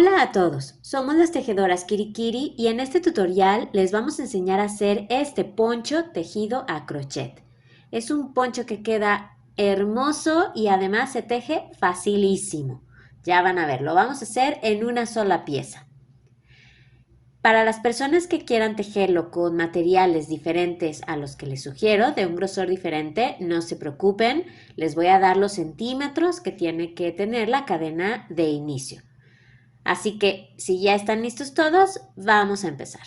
Hola a todos, somos las tejedoras Kirikiri y en este tutorial les vamos a enseñar a hacer este poncho tejido a crochet. Es un poncho que queda hermoso y además se teje facilísimo. Ya van a ver, lo vamos a hacer en una sola pieza. Para las personas que quieran tejerlo con materiales diferentes a los que les sugiero, de un grosor diferente, no se preocupen, les voy a dar los centímetros que tiene que tener la cadena de inicio. Así que si ya están listos todos, vamos a empezar.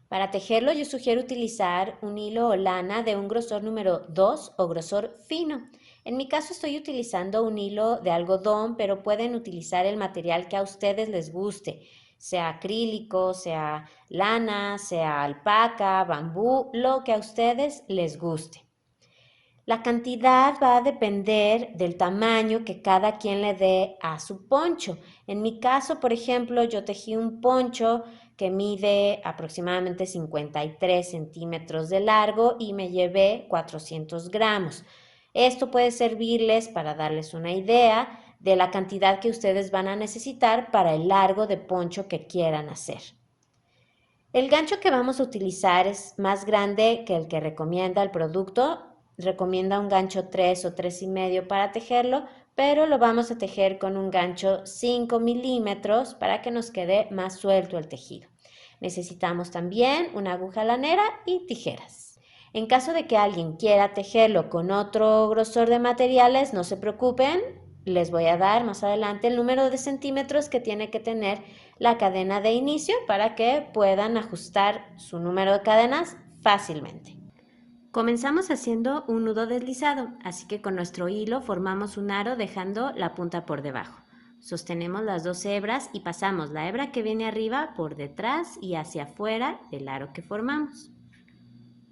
Para tejerlo yo sugiero utilizar un hilo o lana de un grosor número 2 o grosor fino. En mi caso estoy utilizando un hilo de algodón, pero pueden utilizar el material que a ustedes les guste, sea acrílico, sea lana, sea alpaca, bambú, lo que a ustedes les guste. La cantidad va a depender del tamaño que cada quien le dé a su poncho. En mi caso, por ejemplo, yo tejí un poncho que mide aproximadamente 53 centímetros de largo y me llevé 400 gramos. Esto puede servirles para darles una idea de la cantidad que ustedes van a necesitar para el largo de poncho que quieran hacer. El gancho que vamos a utilizar es más grande que el que recomienda el producto. Recomienda un gancho 3 o 3,5 para tejerlo, pero lo vamos a tejer con un gancho 5 milímetros para que nos quede más suelto el tejido. Necesitamos también una aguja lanera y tijeras. En caso de que alguien quiera tejerlo con otro grosor de materiales, no se preocupen, les voy a dar más adelante el número de centímetros que tiene que tener la cadena de inicio para que puedan ajustar su número de cadenas fácilmente. Comenzamos haciendo un nudo deslizado, así que con nuestro hilo formamos un aro dejando la punta por debajo. Sostenemos las dos hebras y pasamos la hebra que viene arriba por detrás y hacia afuera del aro que formamos.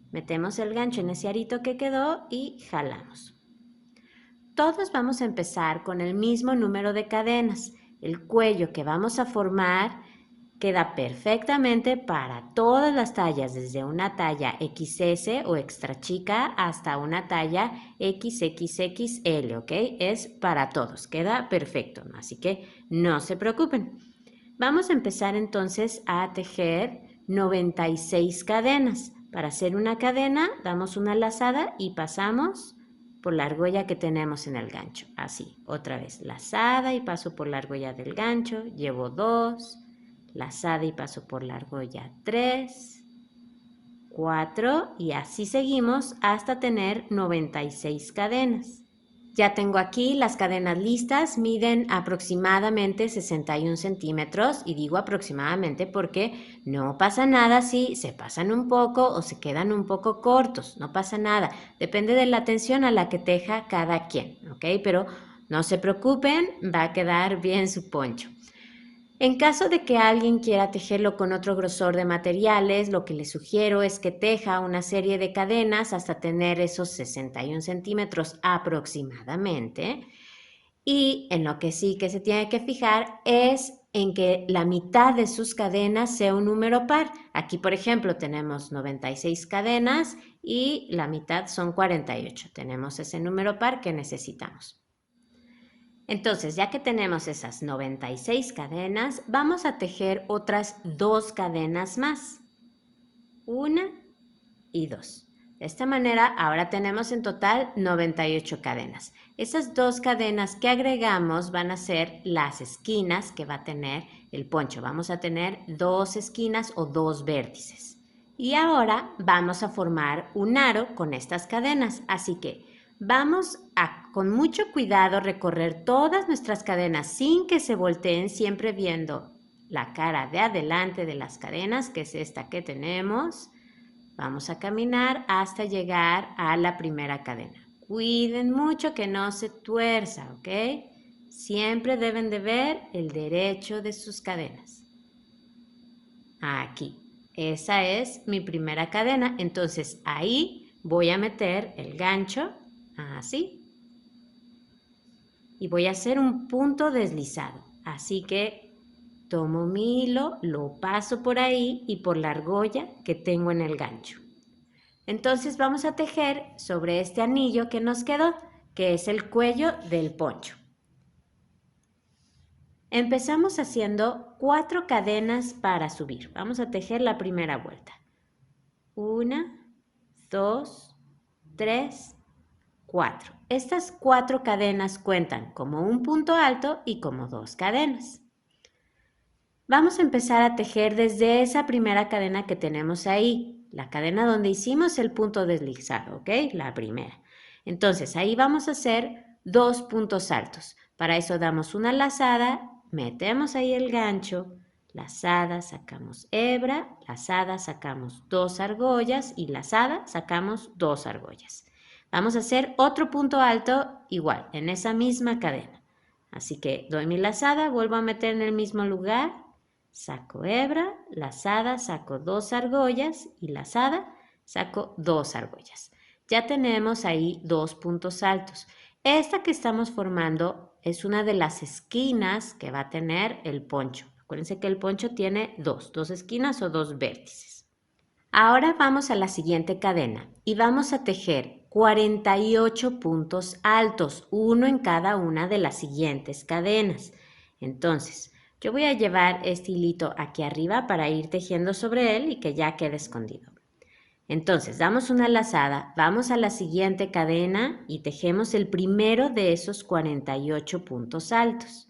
Metemos el gancho en ese arito que quedó y jalamos. Todos vamos a empezar con el mismo número de cadenas. El cuello que vamos a formar queda perfectamente para todas las tallas, desde una talla XS o extra chica hasta una talla XXXL, ¿ok? Es para todos, queda perfecto, así que no se preocupen. Vamos a empezar entonces a tejer 96 cadenas. Para hacer una cadena, damos una lazada y pasamos por la argolla que tenemos en el gancho. Así, otra vez, lazada y paso por la argolla del gancho, llevo 2, lazada y paso por la argolla 3, 4 y así seguimos hasta tener 96 cadenas. Ya tengo aquí las cadenas listas, miden aproximadamente 61 centímetros y digo aproximadamente porque no pasa nada si se pasan un poco o se quedan un poco cortos, no pasa nada, depende de la atención a la que teja cada quien, ¿ok? Pero no se preocupen, va a quedar bien su poncho. En caso de que alguien quiera tejerlo con otro grosor de materiales, lo que le sugiero es que teja una serie de cadenas hasta tener esos 61 centímetros aproximadamente. Y en lo que sí que se tiene que fijar es en que la mitad de sus cadenas sea un número par. Aquí, por ejemplo, tenemos 96 cadenas y la mitad son 48. Tenemos ese número par que necesitamos. Entonces, ya que tenemos esas 96 cadenas, vamos a tejer otras 2 cadenas más. Una y 2. De esta manera, ahora tenemos en total 98 cadenas. Esas 2 cadenas que agregamos van a ser las esquinas que va a tener el poncho. Vamos a tener 2 esquinas o 2 vértices. Y ahora vamos a formar un aro con estas cadenas. Así que vamos a, con mucho cuidado, recorrer todas nuestras cadenas sin que se volteen, siempre viendo la cara de adelante de las cadenas, que es esta que tenemos. Vamos a caminar hasta llegar a la primera cadena. Cuiden mucho que no se tuerza, ¿ok? Siempre deben de ver el derecho de sus cadenas. Aquí. Esa es mi primera cadena. Entonces ahí voy a meter el gancho, así. Y voy a hacer un punto deslizado. Así que tomo mi hilo, lo paso por ahí y por la argolla que tengo en el gancho. Entonces vamos a tejer sobre este anillo que nos quedó, que es el cuello del poncho. Empezamos haciendo 4 cadenas para subir. Vamos a tejer la primera vuelta. 1, 2, 3, 4. Estas 4 cadenas cuentan como un punto alto y como 2 cadenas. Vamos a empezar a tejer desde esa primera cadena que tenemos ahí, la cadena donde hicimos el punto deslizado, ¿ok? La primera. Entonces, ahí vamos a hacer 2 puntos altos. Para eso damos una lazada, metemos ahí el gancho, lazada, sacamos hebra, lazada, sacamos 2 argollas y lazada, sacamos 2 argollas. Vamos a hacer otro punto alto igual, en esa misma cadena. Así que doy mi lazada, vuelvo a meter en el mismo lugar, saco hebra, lazada, saco 2 argollas y lazada, saco 2 argollas. Ya tenemos ahí 2 puntos altos. Esta que estamos formando es una de las esquinas que va a tener el poncho. Acuérdense que el poncho tiene dos esquinas o 2 vértices. Ahora vamos a la siguiente cadena y vamos a tejer 48 puntos altos, uno en cada una de las siguientes cadenas. Entonces, yo voy a llevar este hilito aquí arriba para ir tejiendo sobre él y que ya quede escondido. Entonces, damos una lazada, vamos a la siguiente cadena y tejemos el primero de esos 48 puntos altos.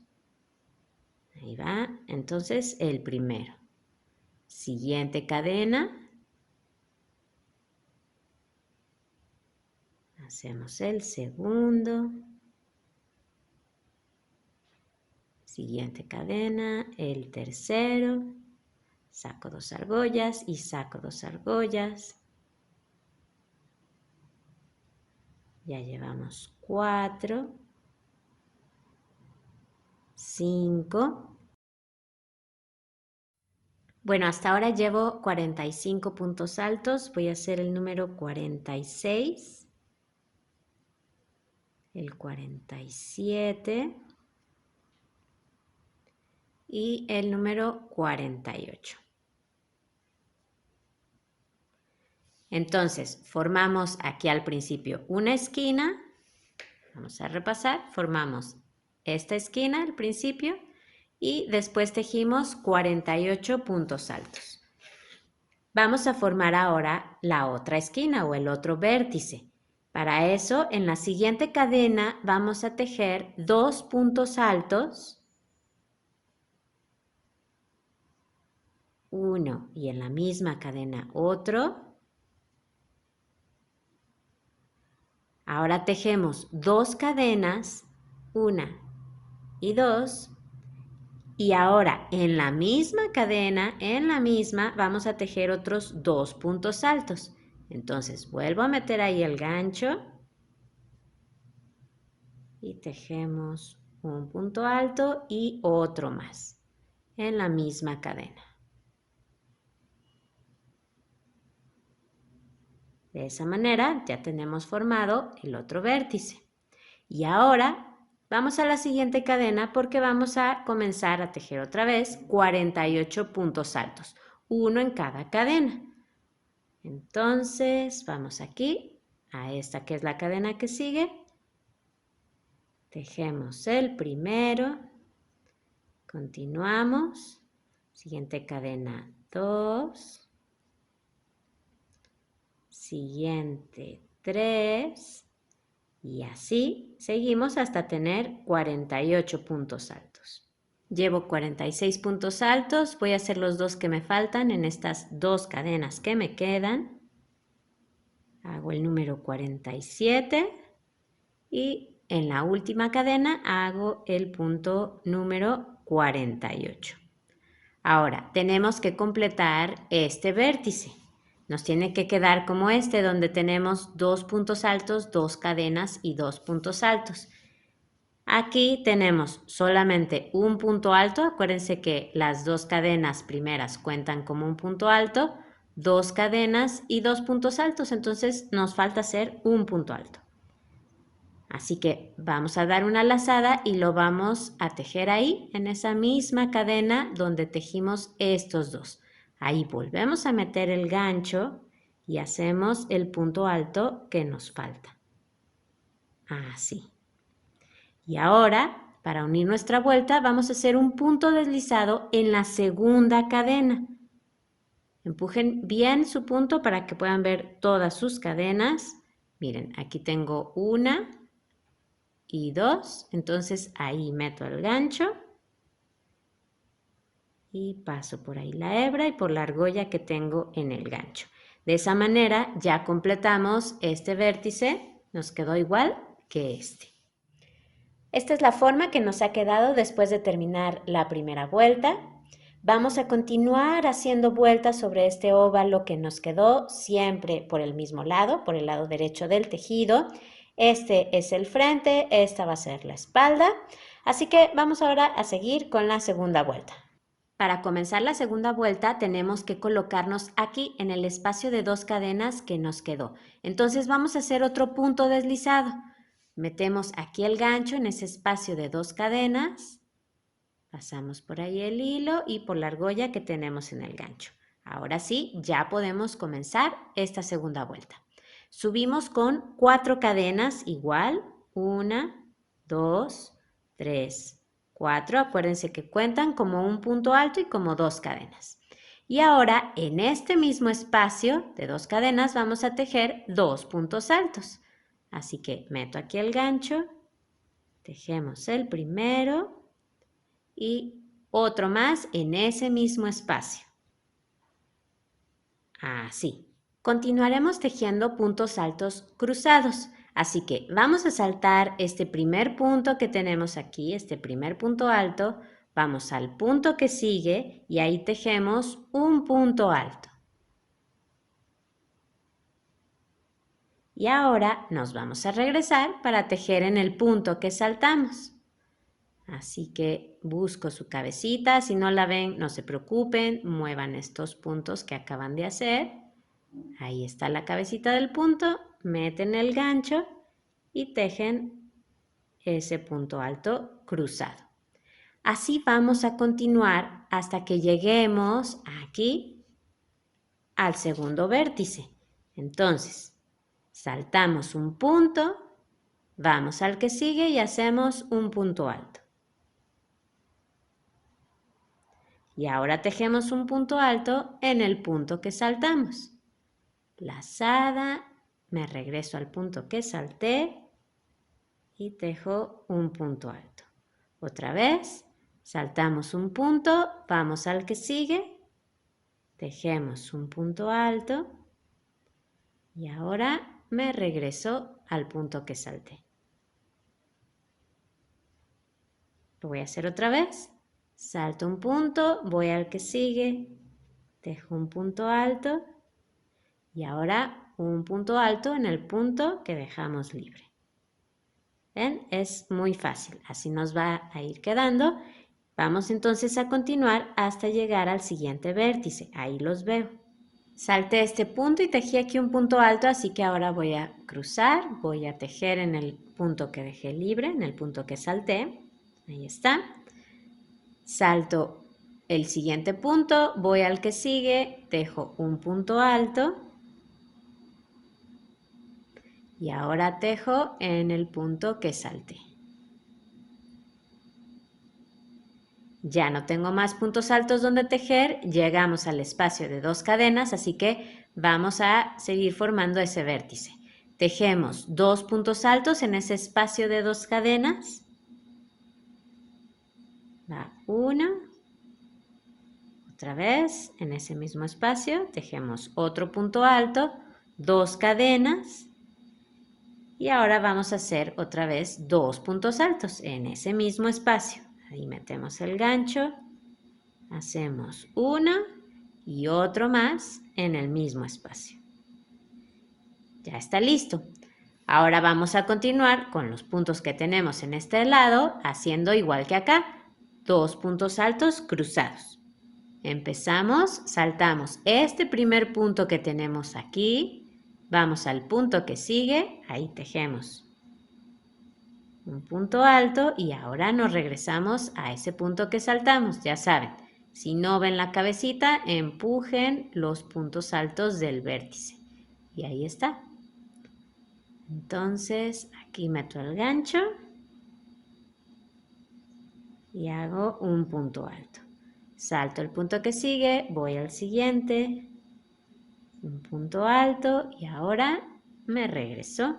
Ahí va, entonces el primero. Siguiente cadena. Hacemos el segundo. Siguiente cadena, el tercero. Saco 2 argollas y saco 2 argollas. Ya llevamos 4, 5. Bueno, hasta ahora llevo 45 puntos altos. Voy a hacer el número 46, el 47 y el número 48. Entonces, formamos aquí al principio una esquina. Vamos a repasar. Formamos esta esquina al principio y después tejimos 48 puntos altos. Vamos a formar ahora la otra esquina o el otro vértice. Para eso, en la siguiente cadena vamos a tejer 2 puntos altos, uno y en la misma cadena otro. Ahora tejemos 2 cadenas, 1 y 2. Y ahora en la misma cadena, vamos a tejer otros 2 puntos altos. Entonces vuelvo a meter ahí el gancho y tejemos un punto alto y otro más en la misma cadena. De esa manera ya tenemos formado el otro vértice. Y ahora vamos a la siguiente cadena porque vamos a comenzar a tejer otra vez 48 puntos altos, uno en cada cadena. Entonces vamos aquí a esta que es la cadena que sigue. Tejemos el primero, continuamos, siguiente cadena 2, siguiente 3 y así seguimos hasta tener 48 puntos altos. Llevo 46 puntos altos, voy a hacer los 2 que me faltan en estas 2 cadenas que me quedan. Hago el número 47 y en la última cadena hago el punto número 48. Ahora tenemos que completar este vértice. Nos tiene que quedar como este, donde tenemos 2 puntos altos, 2 cadenas y 2 puntos altos. Aquí tenemos solamente un punto alto. Acuérdense que las 2 cadenas primeras cuentan como un punto alto, 2 cadenas y 2 puntos altos. Entonces nos falta hacer un punto alto. Así que vamos a dar una lazada y lo vamos a tejer ahí, en esa misma cadena donde tejimos estos 2. Ahí volvemos a meter el gancho y hacemos el punto alto que nos falta. Así. Y ahora para unir nuestra vuelta, vamos a hacer un punto deslizado en la segunda cadena. Empujen bien su punto para que puedan ver todas sus cadenas. Miren, aquí tengo 1 y 2, entonces ahí meto el gancho y paso por ahí la hebra y por la argolla que tengo en el gancho. De esa manera ya completamos este vértice, nos quedó igual que este. Esta es la forma que nos ha quedado después de terminar la primera vuelta. Vamos a continuar haciendo vueltas sobre este óvalo que nos quedó siempre por el mismo lado, por el lado derecho del tejido. Este es el frente, esta va a ser la espalda. Así que vamos ahora a seguir con la segunda vuelta. Para comenzar la segunda vuelta tenemos que colocarnos aquí en el espacio de 2 cadenas que nos quedó. Entonces vamos a hacer otro punto deslizado. Metemos aquí el gancho en ese espacio de 2 cadenas, pasamos por ahí el hilo y por la argolla que tenemos en el gancho. Ahora sí, ya podemos comenzar esta segunda vuelta. Subimos con 4 cadenas igual, 1, 2, 3, 4. Acuérdense que cuentan como un punto alto y como 2 cadenas. Y ahora en este mismo espacio de 2 cadenas vamos a tejer 2 puntos altos. Así que meto aquí el gancho, tejemos el primero y otro más en ese mismo espacio. Así. Continuaremos tejiendo puntos altos cruzados. Así que vamos a saltar este primer punto que tenemos aquí, este primer punto alto. Vamos al punto que sigue y ahí tejemos un punto alto. Y ahora nos vamos a regresar para tejer en el punto que saltamos. Así que busco su cabecita, si no la ven, no se preocupen, muevan estos puntos que acaban de hacer. Ahí está la cabecita del punto, meten el gancho y tejen ese punto alto cruzado. Así vamos a continuar hasta que lleguemos aquí al segundo vértice. Entonces, saltamos un punto, vamos al que sigue y hacemos un punto alto. Y ahora tejemos un punto alto en el punto que saltamos. Lazada, me regreso al punto que salté y tejo un punto alto. Otra vez, saltamos un punto, vamos al que sigue, tejemos un punto alto y ahora me regreso al punto que salté. Lo voy a hacer otra vez. Salto un punto, voy al que sigue, tejo un punto alto y ahora un punto alto en el punto que dejamos libre. ¿Ven? Es muy fácil, así nos va a ir quedando. Vamos entonces a continuar hasta llegar al siguiente vértice, ahí los veo. Salté este punto y tejí aquí un punto alto, así que ahora voy a cruzar, voy a tejer en el punto que dejé libre, en el punto que salté. Ahí está. Salto el siguiente punto, voy al que sigue, tejo un punto alto y ahora tejo en el punto que salté. Ya no tengo más puntos altos donde tejer, llegamos al espacio de 2 cadenas, así que vamos a seguir formando ese vértice. Tejemos 2 puntos altos en ese espacio de 2 cadenas. Va una. Otra vez, en ese mismo espacio, tejemos otro punto alto, 2 cadenas. Y ahora vamos a hacer otra vez 2 puntos altos en ese mismo espacio. Ahí metemos el gancho, hacemos uno y otro más en el mismo espacio. Ya está listo. Ahora vamos a continuar con los puntos que tenemos en este lado, haciendo igual que acá, 2 puntos altos cruzados. Empezamos, saltamos este primer punto que tenemos aquí, vamos al punto que sigue, ahí tejemos un punto alto y ahora nos regresamos a ese punto que saltamos, ya saben. Si no ven la cabecita, empujen los puntos altos del vértice. Y ahí está. Entonces, aquí meto el gancho. y hago un punto alto. Salto el punto que sigue, voy al siguiente, un punto alto y ahora me regreso.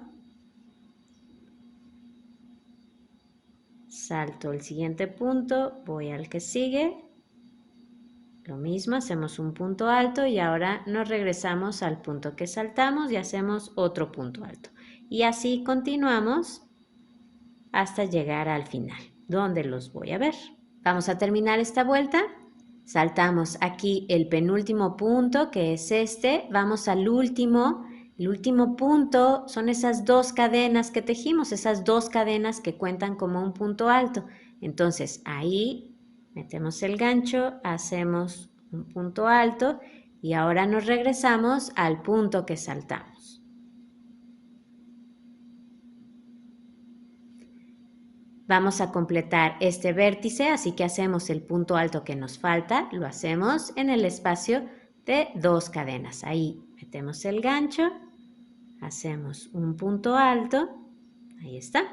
Salto el siguiente punto, voy al que sigue. Lo mismo, hacemos un punto alto y ahora nos regresamos al punto que saltamos y hacemos otro punto alto. Y así continuamos hasta llegar al final, donde los voy a ver. Vamos a terminar esta vuelta. Saltamos aquí el penúltimo punto, que es este. Vamos al último. El último punto son esas dos cadenas que tejimos, esas dos cadenas que cuentan como un punto alto. Entonces ahí metemos el gancho, hacemos un punto alto y ahora nos regresamos al punto que saltamos. Vamos a completar este vértice, así que hacemos el punto alto que nos falta, lo hacemos en el espacio de dos cadenas. Ahí metemos el gancho, hacemos un punto alto, ahí está.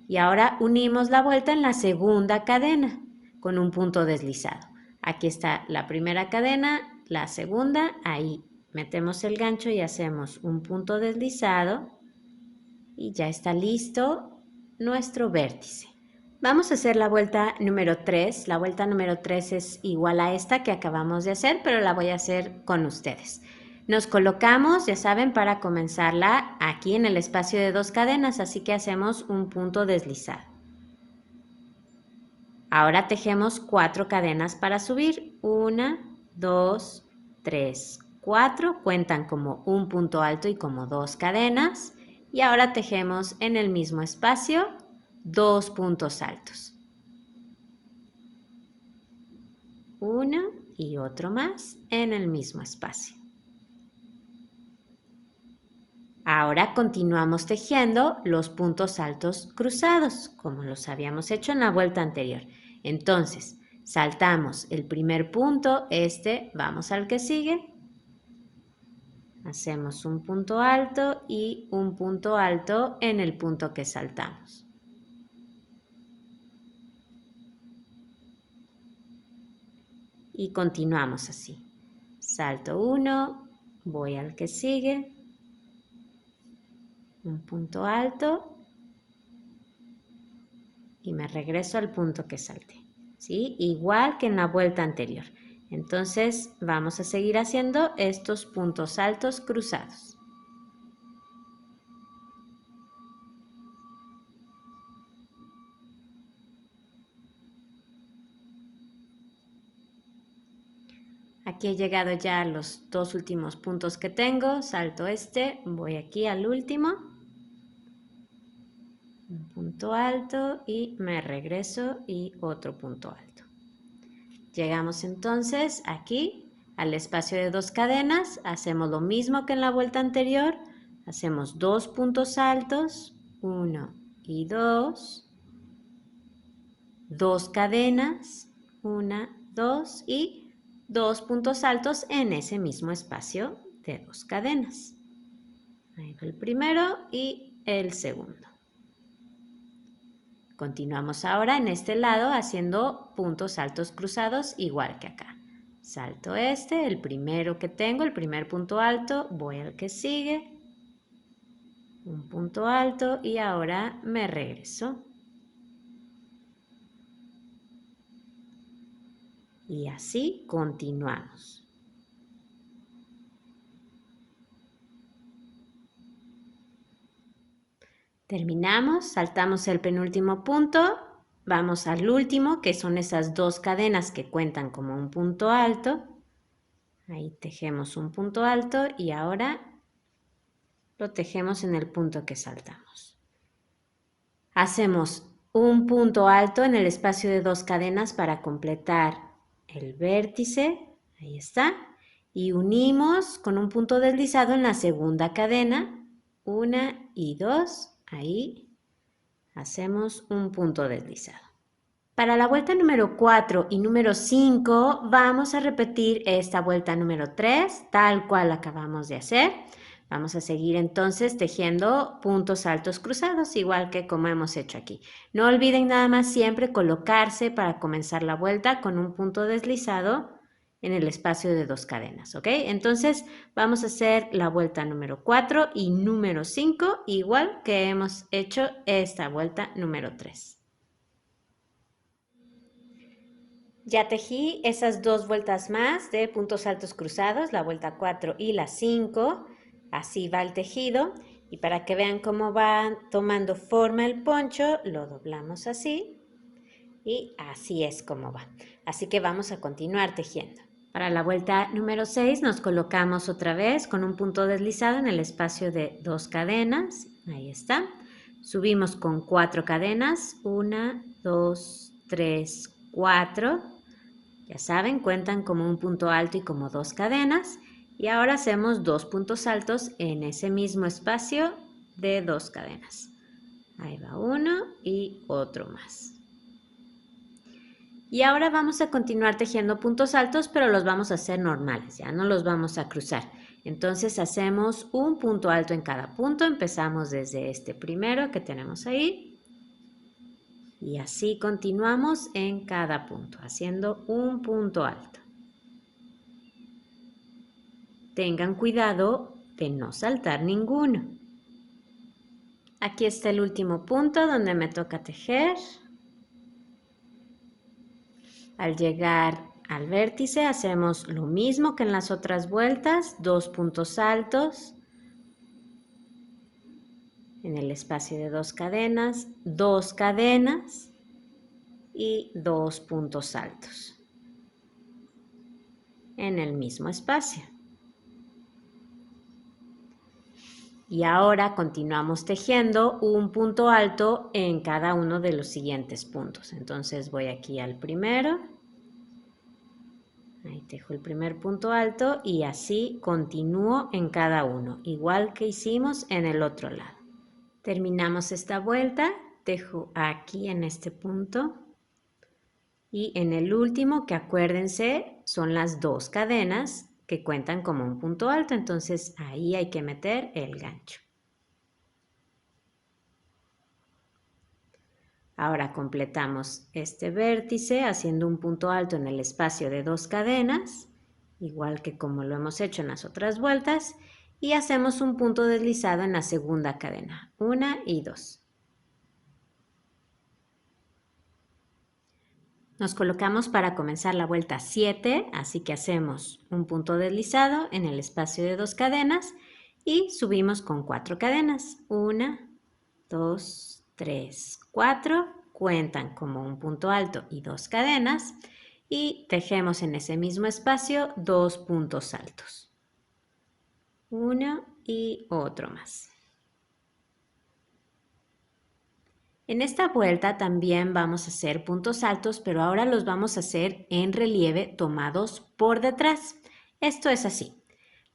Y ahora unimos la vuelta en la segunda cadena con un punto deslizado. Aquí está la primera cadena, la segunda, ahí metemos el gancho y hacemos un punto deslizado y ya está listo nuestro vértice. Vamos a hacer la vuelta número 3. La vuelta número 3 es igual a esta que acabamos de hacer, pero la voy a hacer con ustedes. Nos colocamos, ya saben, para comenzarla aquí en el espacio de dos cadenas, así que hacemos un punto deslizado. Ahora tejemos 4 cadenas para subir. 1, 2, 3, 4. Cuentan como un punto alto y como 2 cadenas. Y ahora tejemos en el mismo espacio 2 puntos altos. Uno y otro más en el mismo espacio. Ahora continuamos tejiendo los puntos altos cruzados, como los habíamos hecho en la vuelta anterior. Entonces, saltamos el primer punto, vamos al que sigue. Hacemos un punto alto y un punto alto en el punto que saltamos. Y continuamos así. Salto uno, voy al que sigue, un punto alto y me regreso al punto que salté, ¿sí? Igual que en la vuelta anterior. Entonces vamos a seguir haciendo estos puntos altos cruzados. Aquí he llegado ya a los dos últimos puntos que tengo, salto voy aquí al último, un punto alto y me regreso y otro punto alto. Llegamos entonces aquí al espacio de dos cadenas, hacemos lo mismo que en la vuelta anterior, hacemos 2 puntos altos, 1 y 2, 2 cadenas, 1, 2 y 2 puntos altos en ese mismo espacio de 2 cadenas. Ahí va el primero y el segundo. Continuamos ahora en este lado haciendo puntos altos cruzados igual que acá. Salto el primero que tengo, el primer punto alto, voy al que sigue, un punto alto y ahora me regreso. Y así continuamos. Terminamos, saltamos el penúltimo punto, vamos al último, que son esas 2 cadenas que cuentan como un punto alto. Ahí tejemos un punto alto y ahora lo tejemos en el punto que saltamos. Hacemos un punto alto en el espacio de 2 cadenas para completar el vértice, ahí está, y unimos con un punto deslizado en la segunda cadena, 1 y 2, ahí hacemos un punto deslizado. Para la vuelta número 4 y número 5 vamos a repetir esta vuelta número 3, tal cual acabamos de hacer. Vamos a seguir entonces tejiendo puntos altos cruzados, igual que como hemos hecho aquí. No olviden nada más siempre colocarse para comenzar la vuelta con un punto deslizado en el espacio de 2 cadenas, ¿ok? Entonces vamos a hacer la vuelta número 4 y número 5, igual que hemos hecho esta vuelta número 3. Ya tejí esas 2 vueltas más de puntos altos cruzados, la vuelta 4 y la 5. Así va el tejido. Y para que vean cómo va tomando forma el poncho, lo doblamos así. Y así es como va. Así que vamos a continuar tejiendo. Para la vuelta número 6 nos colocamos otra vez con un punto deslizado en el espacio de 2 cadenas. Ahí está. Subimos con 4 cadenas. 1, 2, 3, 4. Ya saben, cuentan como un punto alto y como 2 cadenas. Y ahora hacemos 2 puntos altos en ese mismo espacio de 2 cadenas. Ahí va uno y otro más. Y ahora vamos a continuar tejiendo puntos altos, pero los vamos a hacer normales, ya no los vamos a cruzar. Entonces hacemos un punto alto en cada punto. Empezamos desde este primero que tenemos ahí. Y así continuamos en cada punto, haciendo un punto alto. Tengan cuidado de no saltar ninguno. Aquí está el último punto donde me toca tejer. Al llegar al vértice hacemos lo mismo que en las otras vueltas, 2 puntos altos en el espacio de 2 cadenas, 2 cadenas y 2 puntos altos en el mismo espacio. Y ahora continuamos tejiendo un punto alto en cada uno de los siguientes puntos. Entonces voy aquí al primero. Ahí tejo el primer punto alto y así continúo en cada uno, igual que hicimos en el otro lado. Terminamos esta vuelta, tejo aquí en este punto y en el último, que acuérdense, son las 2 cadenas que cuentan como un punto alto, entonces ahí hay que meter el gancho. Ahora completamos este vértice haciendo un punto alto en el espacio de 2 cadenas, igual que como lo hemos hecho en las otras vueltas, y hacemos un punto deslizado en la segunda cadena, 1 y 2. Nos colocamos para comenzar la vuelta 7, así que hacemos un punto deslizado en el espacio de 2 cadenas y subimos con 4 cadenas, 1, 2, 3, 4, cuentan como un punto alto y 2 cadenas y tejemos en ese mismo espacio 2 puntos altos, uno y otro más. En esta vuelta también vamos a hacer puntos altos, pero ahora los vamos a hacer en relieve tomados por detrás. Esto es así.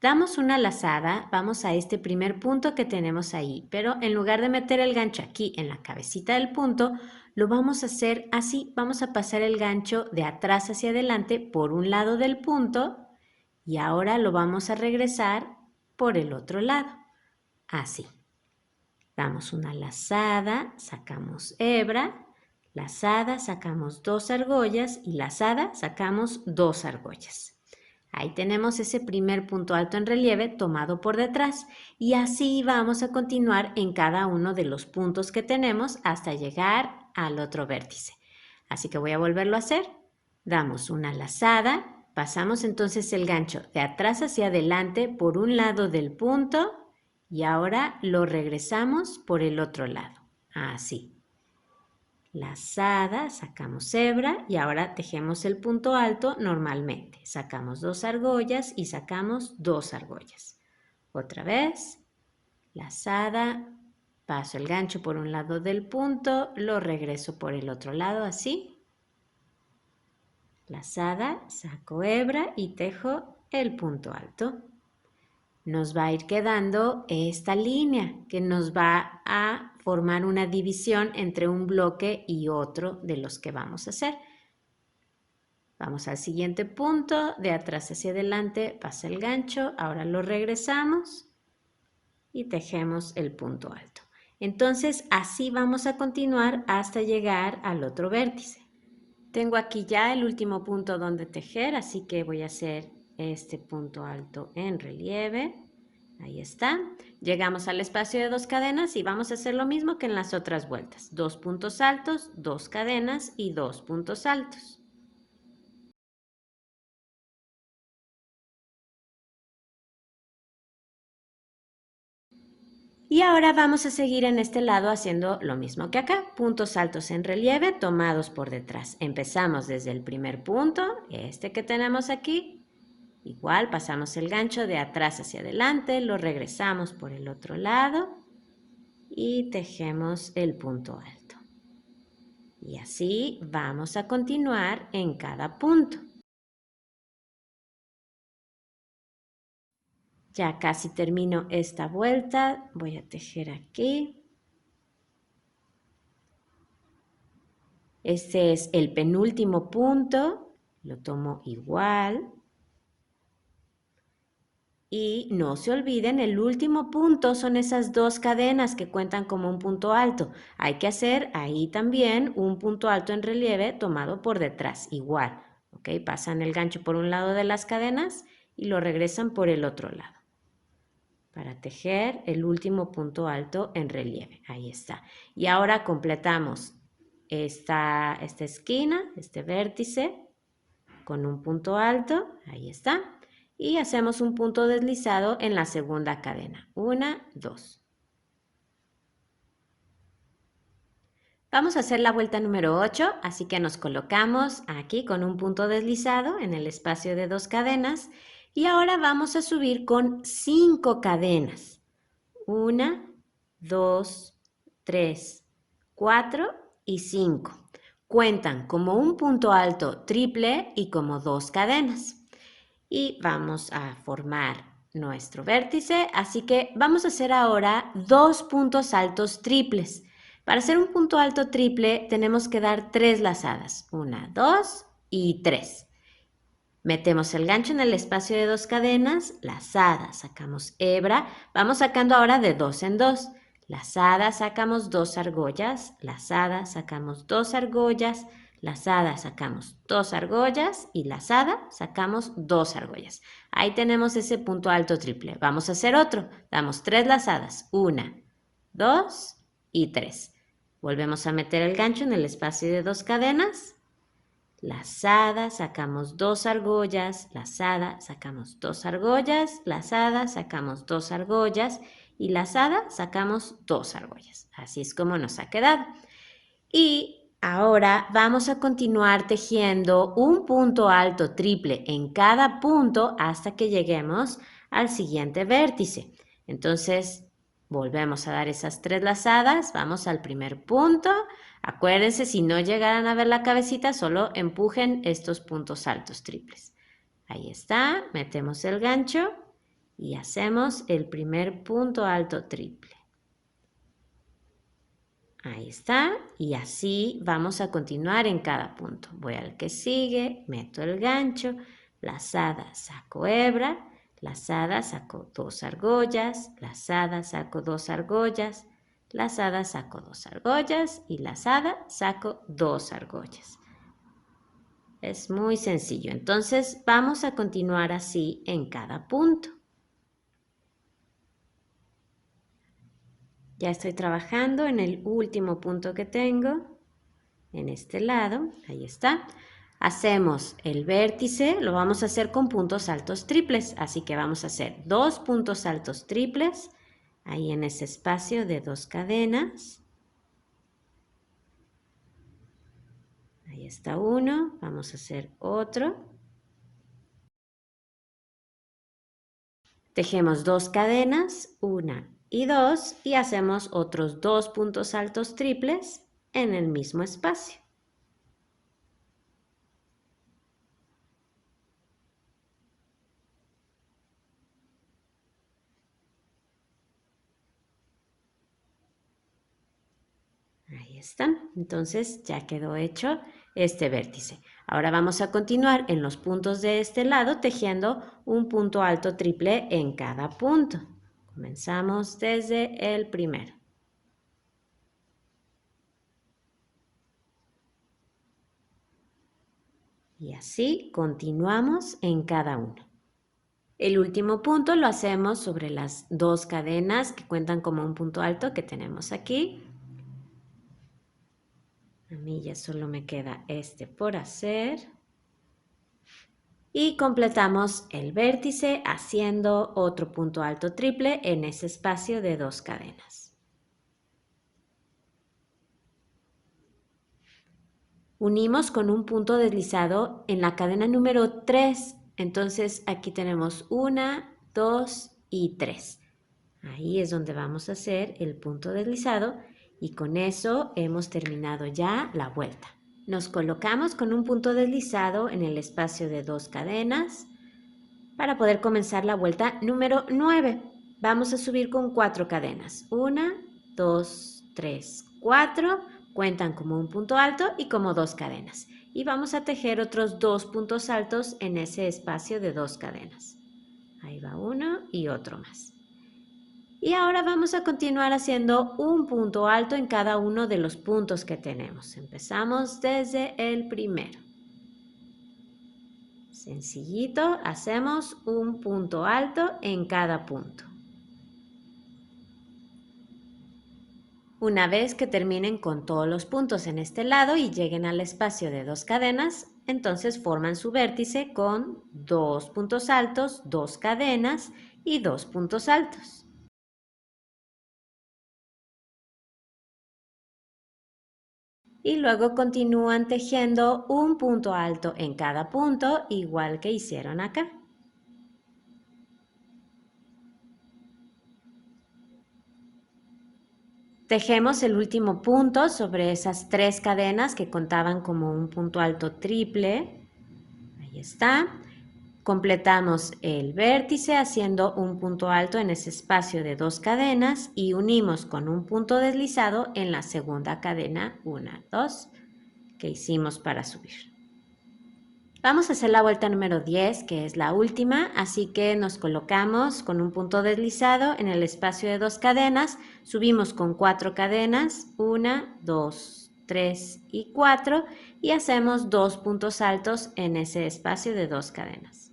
Damos una lazada, vamos a este primer punto que tenemos ahí, pero en lugar de meter el gancho aquí en la cabecita del punto, lo vamos a hacer así. Vamos a pasar el gancho de atrás hacia adelante por un lado del punto y ahora lo vamos a regresar por el otro lado, así. Damos una lazada, sacamos hebra, lazada, sacamos 2 argollas y lazada, sacamos 2 argollas. Ahí tenemos ese primer punto alto en relieve tomado por detrás y así vamos a continuar en cada uno de los puntos que tenemos hasta llegar al otro vértice. Así que voy a volverlo a hacer. Damos una lazada, pasamos entonces el gancho de atrás hacia adelante por un lado del punto y ahora lo regresamos por el otro lado, así. Lazada, sacamos hebra y ahora tejemos el punto alto normalmente. Sacamos 2 argollas y sacamos 2 argollas. Otra vez, lazada, paso el gancho por un lado del punto, lo regreso por el otro lado así. Lazada, saco hebra y tejo el punto alto. Nos va a ir quedando esta línea que nos va a formar una división entre un bloque y otro de los que vamos a hacer. Vamos al siguiente punto, de atrás hacia adelante pasa el gancho, ahora lo regresamos, y tejemos el punto alto. Entonces así vamos a continuar hasta llegar al otro vértice. Tengo aquí ya el último punto donde tejer, así que voy a hacer este punto alto en relieve. Ahí está. Llegamos al espacio de 2 cadenas y vamos a hacer lo mismo que en las otras vueltas. 2 puntos altos, 2 cadenas y 2 puntos altos. Y ahora vamos a seguir en este lado haciendo lo mismo que acá, puntos altos en relieve tomados por detrás. Empezamos desde el primer punto, este que tenemos aquí. Igual pasamos el gancho de atrás hacia adelante, lo regresamos por el otro lado y tejemos el punto alto. Y así vamos a continuar en cada punto. Ya casi termino esta vuelta, voy a tejer aquí. Este es el penúltimo punto, lo tomo igual. Y no se olviden, el último punto son esas 2 cadenas que cuentan como un punto alto. Hay que hacer ahí también un punto alto en relieve tomado por detrás, igual. ¿Ok? Pasan el gancho por un lado de las cadenas y lo regresan por el otro lado. Para tejer el último punto alto en relieve. Ahí está. Y ahora completamos esta esquina, este vértice, con un punto alto. Ahí está. Y hacemos un punto deslizado en la segunda cadena. 1, 2. Vamos a hacer la vuelta número 8, así que nos colocamos aquí con un punto deslizado en el espacio de 2 cadenas y ahora vamos a subir con 5 cadenas. 1, 2, 3, 4 y 5. Cuentan como un punto alto triple y como 2 cadenas. Y vamos a formar nuestro vértice, así que vamos a hacer ahora 2 puntos altos triples. Para hacer un punto alto triple tenemos que dar 3 lazadas, 1, 2 y 3. Metemos el gancho en el espacio de 2 cadenas, lazada, sacamos hebra, vamos sacando ahora de 2 en 2. Lazada, sacamos 2 argollas, lazada, sacamos 2 argollas, lazada, sacamos 2 argollas y lazada, sacamos 2 argollas. Ahí tenemos ese punto alto triple. Vamos a hacer otro. Damos 3 lazadas, 1, 2 y 3. Volvemos a meter el gancho en el espacio de 2 cadenas. Lazada, sacamos 2 argollas, lazada, sacamos 2 argollas, lazada, sacamos 2 argollas y lazada, sacamos 2 argollas. Así es como nos ha quedado. Y ahora vamos a continuar tejiendo un punto alto triple en cada punto hasta que lleguemos al siguiente vértice. Entonces, volvemos a dar esas 3 lazadas, vamos al primer punto. Acuérdense, si no llegaran a ver la cabecita, solo empujen estos puntos altos triples. Ahí está, metemos el gancho y hacemos el primer punto alto triple. Ahí está, y así vamos a continuar en cada punto. Voy al que sigue, meto el gancho, lazada, saco hebra, lazada, saco 2 argollas, lazada, saco 2 argollas, lazada, saco 2 argollas y lazada, saco 2 argollas. Es muy sencillo, entonces vamos a continuar así en cada punto. Ya estoy trabajando en el último punto que tengo, en este lado, ahí está. Hacemos el vértice, lo vamos a hacer con puntos altos triples, así que vamos a hacer 2 puntos altos triples, ahí en ese espacio de 2 cadenas. Ahí está uno, vamos a hacer otro. Tejemos 2 cadenas, 1 y 2, y hacemos otros 2 puntos altos triples en el mismo espacio. Ahí están. Entonces ya quedó hecho este vértice. Ahora vamos a continuar en los puntos de este lado tejiendo un punto alto triple en cada punto. Comenzamos desde el primero. Y así continuamos en cada uno. El último punto lo hacemos sobre las dos cadenas que cuentan como un punto alto que tenemos aquí. A mí ya solo me queda este por hacer. Y completamos el vértice haciendo otro punto alto triple en ese espacio de dos cadenas. Unimos con un punto deslizado en la cadena número 3. Entonces aquí tenemos 1, 2 y 3. Ahí es donde vamos a hacer el punto deslizado y con eso hemos terminado ya la vuelta. Nos colocamos con un punto deslizado en el espacio de dos cadenas para poder comenzar la vuelta número 9. Vamos a subir con 4 cadenas. 1, 2, 3, 4. Cuentan como un punto alto y como dos cadenas. Y vamos a tejer otros 2 puntos altos en ese espacio de dos cadenas. Ahí va uno y otro más. Y ahora vamos a continuar haciendo un punto alto en cada uno de los puntos que tenemos. Empezamos desde el primero. Sencillito, hacemos un punto alto en cada punto. Una vez que terminen con todos los puntos en este lado y lleguen al espacio de dos cadenas, entonces forman su vértice con 2 puntos altos, 2 cadenas y 2 puntos altos. Y luego continúan tejiendo un punto alto en cada punto, igual que hicieron acá. Tejemos el último punto sobre esas 3 cadenas que contaban como un punto alto triple. Ahí está. Completamos el vértice haciendo un punto alto en ese espacio de 2 cadenas y unimos con un punto deslizado en la segunda cadena 1, 2 que hicimos para subir. Vamos a hacer la vuelta número 10, que es la última, así que nos colocamos con un punto deslizado en el espacio de 2 cadenas, subimos con 4 cadenas, 1, 2, 3 y 4, y hacemos 2 puntos altos en ese espacio de 2 cadenas.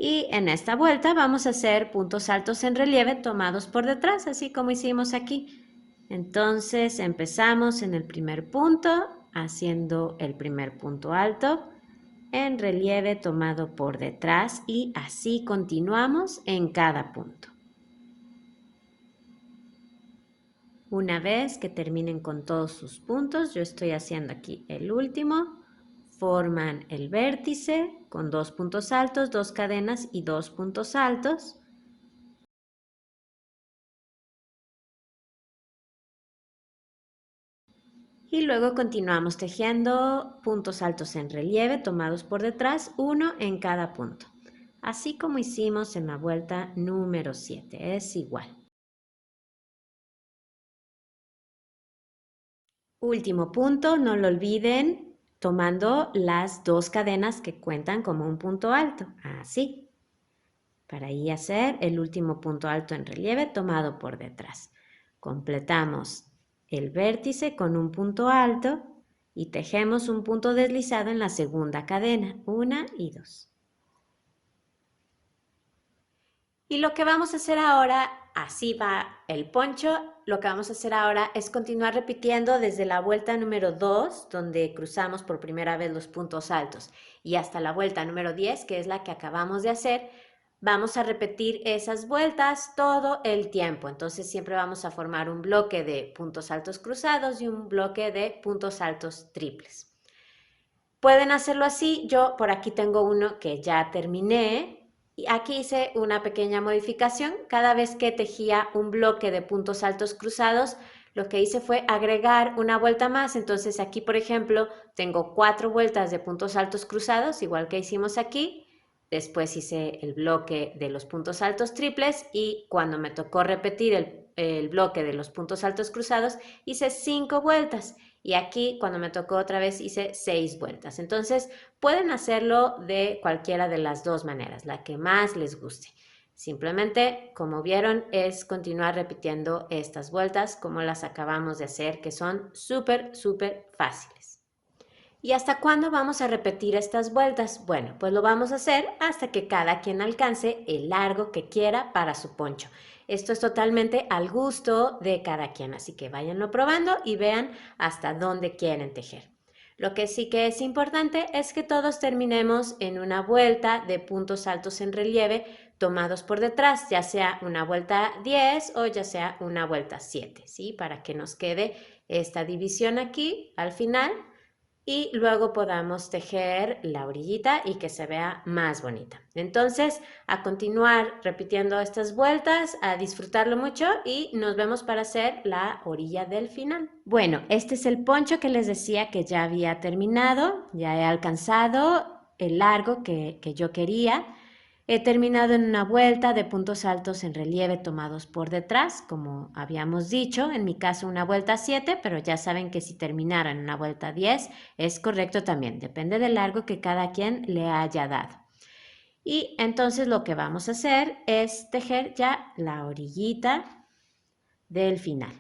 Y en esta vuelta vamos a hacer puntos altos en relieve tomados por detrás, así como hicimos aquí. Entonces empezamos en el primer punto, haciendo el primer punto alto en relieve tomado por detrás y así continuamos en cada punto. Una vez que terminen con todos sus puntos, yo estoy haciendo aquí el último, forman el vértice con 2 puntos altos, 2 cadenas y 2 puntos altos. Y luego continuamos tejiendo puntos altos en relieve tomados por detrás, uno en cada punto. Así como hicimos en la vuelta número 7, es igual. Último punto, no lo olviden, tomando las 2 cadenas que cuentan como un punto alto, así. Para ahí hacer el último punto alto en relieve tomado por detrás. Completamos el vértice con un punto alto y tejemos un punto deslizado en la segunda cadena, 1 y 2. Y lo que vamos a hacer ahora, así va el poncho, lo que vamos a hacer ahora es continuar repitiendo desde la vuelta número 2, donde cruzamos por primera vez los puntos altos, y hasta la vuelta número 10, que es la que acabamos de hacer. Vamos a repetir esas vueltas todo el tiempo, entonces siempre vamos a formar un bloque de puntos altos cruzados y un bloque de puntos altos triples. Pueden hacerlo así, yo por aquí tengo uno que ya terminé y aquí hice una pequeña modificación. Cada vez que tejía un bloque de puntos altos cruzados, lo que hice fue agregar una vuelta más. Entonces aquí, por ejemplo, tengo 4 vueltas de puntos altos cruzados, igual que hicimos aquí. Después hice el bloque de los puntos altos triples y cuando me tocó repetir el bloque de los puntos altos cruzados, hice 5 vueltas. Y aquí cuando me tocó otra vez hice 6 vueltas. Entonces pueden hacerlo de cualquiera de las dos maneras, la que más les guste. Simplemente, como vieron, es continuar repitiendo estas vueltas como las acabamos de hacer, que son súper, súper fáciles. ¿Y hasta cuándo vamos a repetir estas vueltas? Bueno, pues lo vamos a hacer hasta que cada quien alcance el largo que quiera para su poncho. Esto es totalmente al gusto de cada quien, así que váyanlo probando y vean hasta dónde quieren tejer. Lo que sí que es importante es que todos terminemos en una vuelta de puntos altos en relieve tomados por detrás, ya sea una vuelta 10 o ya sea una vuelta 7, ¿sí? Para que nos quede esta división aquí al final y luego podamos tejer la orillita y que se vea más bonita. Entonces, a continuar repitiendo estas vueltas, a disfrutarlo mucho y nos vemos para hacer la orilla del final. Bueno, este es el poncho que les decía que ya había terminado, ya he alcanzado el largo que yo quería. He terminado en una vuelta de puntos altos en relieve tomados por detrás, como habíamos dicho, en mi caso una vuelta 7, pero ya saben que si terminara en una vuelta 10 es correcto también, depende del largo que cada quien le haya dado. Y entonces lo que vamos a hacer es tejer ya la orillita del final.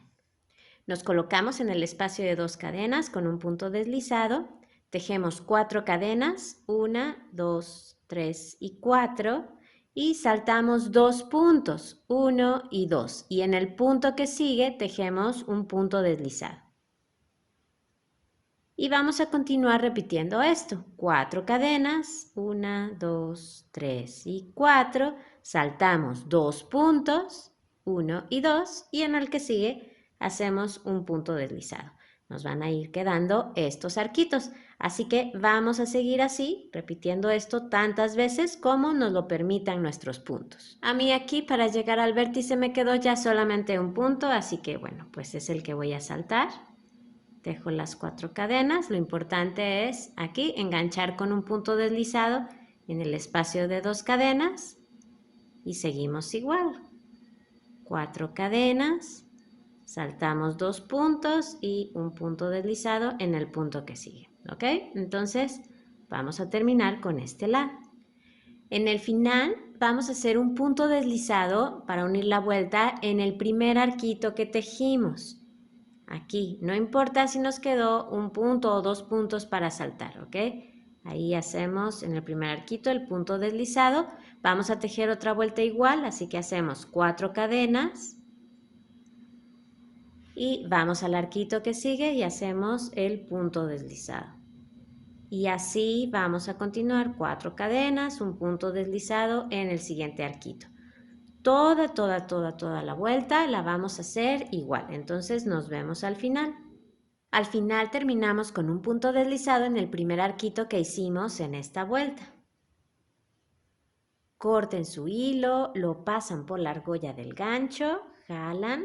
Nos colocamos en el espacio de 2 cadenas con un punto deslizado, tejemos 4 cadenas, 1, 2, 3 y 4, y saltamos 2 puntos, 1 y 2, y en el punto que sigue tejemos un punto deslizado. Y vamos a continuar repitiendo esto, 4 cadenas, 1, 2, 3 y 4, saltamos 2 puntos, 1 y 2, y en el que sigue hacemos un punto deslizado. Nos van a ir quedando estos arquitos, así que vamos a seguir así, repitiendo esto tantas veces como nos lo permitan nuestros puntos. A mí aquí para llegar al vértice me quedó ya solamente un punto, así que bueno, pues es el que voy a saltar. Tejo las 4 cadenas, lo importante es aquí enganchar con un punto deslizado en el espacio de 2 cadenas y seguimos igual. 4 cadenas, saltamos 2 puntos y un punto deslizado en el punto que sigue, ¿ok? Entonces vamos a terminar con este lado. En el final vamos a hacer un punto deslizado para unir la vuelta en el primer arquito que tejimos. Aquí, no importa si nos quedó un punto o 2 puntos para saltar, ¿ok? Ahí hacemos en el primer arquito el punto deslizado. Vamos a tejer otra vuelta igual, así que hacemos 4 cadenas. Y vamos al arquito que sigue y hacemos el punto deslizado. Y así vamos a continuar 4 cadenas, un punto deslizado en el siguiente arquito. Toda la vuelta la vamos a hacer igual. Entonces nos vemos al final. Al final terminamos con un punto deslizado en el primer arquito que hicimos en esta vuelta. Corten su hilo, lo pasan por la argolla del gancho, jalan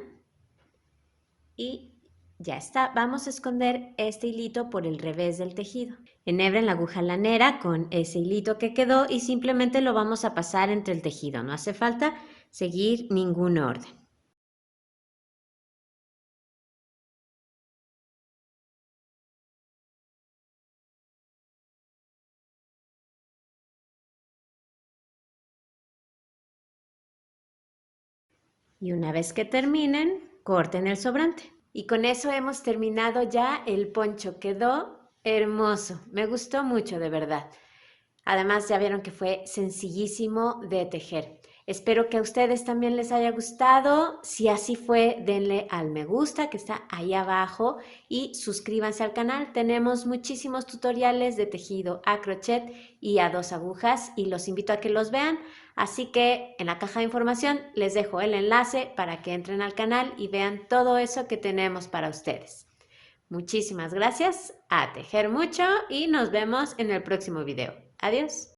y ya está. Vamos a esconder este hilito por el revés del tejido. Enhebren la aguja lanera con ese hilito que quedó y simplemente lo vamos a pasar entre el tejido. No hace falta seguir ningún orden. Y una vez que terminen, corten el sobrante. Y con eso hemos terminado ya el poncho. Quedó hermoso. Me gustó mucho, de verdad. Además, ya vieron que fue sencillísimo de tejer. Espero que a ustedes también les haya gustado. Si así fue, denle al me gusta que está ahí abajo y suscríbanse al canal. Tenemos muchísimos tutoriales de tejido a crochet y a 2 agujas y los invito a que los vean. Así que en la caja de información les dejo el enlace para que entren al canal y vean todo eso que tenemos para ustedes. Muchísimas gracias, a tejer mucho y nos vemos en el próximo video. Adiós.